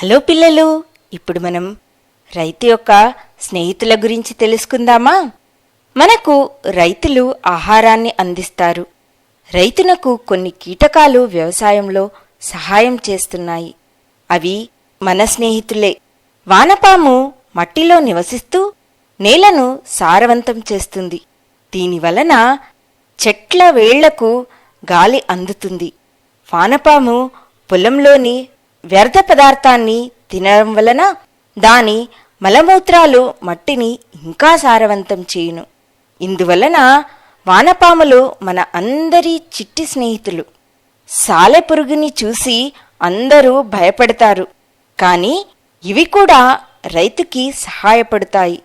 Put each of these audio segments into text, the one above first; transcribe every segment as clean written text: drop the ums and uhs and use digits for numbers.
Hello పిల్లలు, ఇప్పుడు మనం రైతు యొక్క స్నేహితుల గురించి తెలుసుకుందామా? మనకు రైతులు ఆహారాన్ని అందిస్తారు. రైతునకు కొన్ని కీటకాలు వ్యవసాయంలో సహాయం చేస్తున్నాయి. అవి మన స్నేహితులే. వానపాము మట్టిలో నివసిస్తూ నేలను సారవంతం చేస్తుంది. దీనివలన చెట్ల వేళ్లకు గాలి అందుతుంది. వానపాము పొలంలోని వ్యర్థ పదార్థాన్ని తినడం వలన దాని మలమూత్రాలు మట్టిని ఇంకా సారవంతం చేయును. ఇందువలన వానపాములు మన అందరి చిట్టి స్నేహితులు. సాలెపురుగుని చూసి అందరూ భయపడతారు, కానీ ఇవి కూడా రైతుకి సహాయపడతాయి.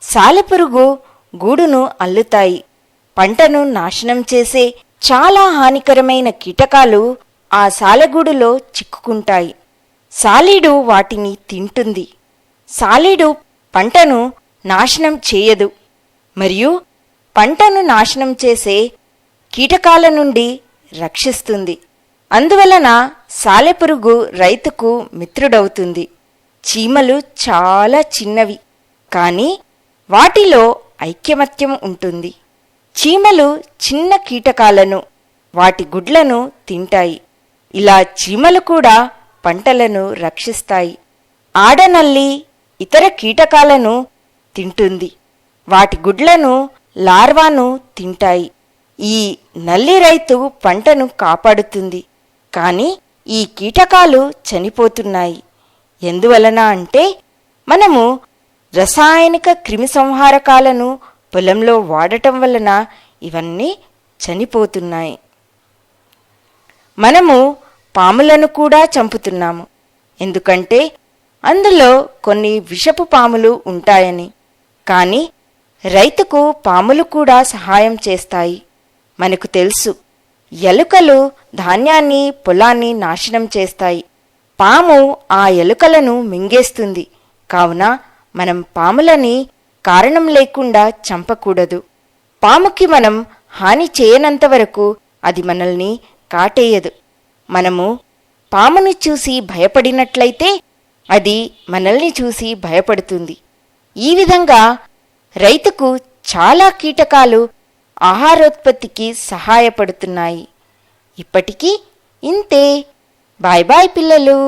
సాలెపురుగు గూడును అల్లుతాయి. పంటను నాశనం చేసే చాలా హానికరమైన కీటకాలు ఆ సాలెగూడులో చిక్కుకుంటాయి. సాలీడు వాటిని తింటుంది. సాలీడు పంటను నాశనం చేయదు మరియు పంటను నాశనం చేసే కీటకాల నుండి రక్షిస్తుంది. అందువలన సాలెపురుగు రైతుకు మిత్రుడవుతుంది. చీమలు చాలా చిన్నవి, కానీ వాటిలో ఐకమత్యం ఉంటుంది. చీమలు చిన్న కీటకాలను, వాటి గుడ్లను తింటాయి. ఇలా చీమలు కూడా పంటలను రక్షిస్తాయి. ఆడనల్లి ఇతర కీటకాలను తింటుంది. వాటి గుడ్లను, లార్వాను తింటాయి. ఈ నల్లి రైతు పంటను కాపాడుతుంది, కానీ ఈ కీటకాలు చనిపోతున్నాయి. ఎందువలన అంటే మనము రసాయనిక క్రిమిసంహారకాలను పొలంలో వాడటం వలన ఇవన్నీ చనిపోతున్నాయి. మనము పాములను కూడా చంపుతున్నాము, ఎందుకంటే అందులో కొన్ని విషపు పాములు ఉంటాయని. కానీ రైతుకు పాములు కూడా సహాయం చేస్తాయి. మనకు తెలుసు, ఎలుకలు ధాన్యాన్ని, పొలాన్ని నాశనం చేస్తాయి. పాము ఆ ఎలుకలను మింగేస్తుంది. కావున మనం పాములని కారణం లేకుండా చంపకూడదు. పాముకి మనం హాని చేయనంతవరకు అది మనల్ని కాటేయదు. మనము పాముని చూసి భయపడినట్లయితే అది మనల్ని చూసి భయపడుతుంది. ఈ విధంగా రైతుకు చాలా కీటకాలు ఆహారోత్పత్తికి సహాయపడుతున్నాయి. ఇప్పటికీ ఇంతే. బాయ్ బాయ్ పిల్లలు.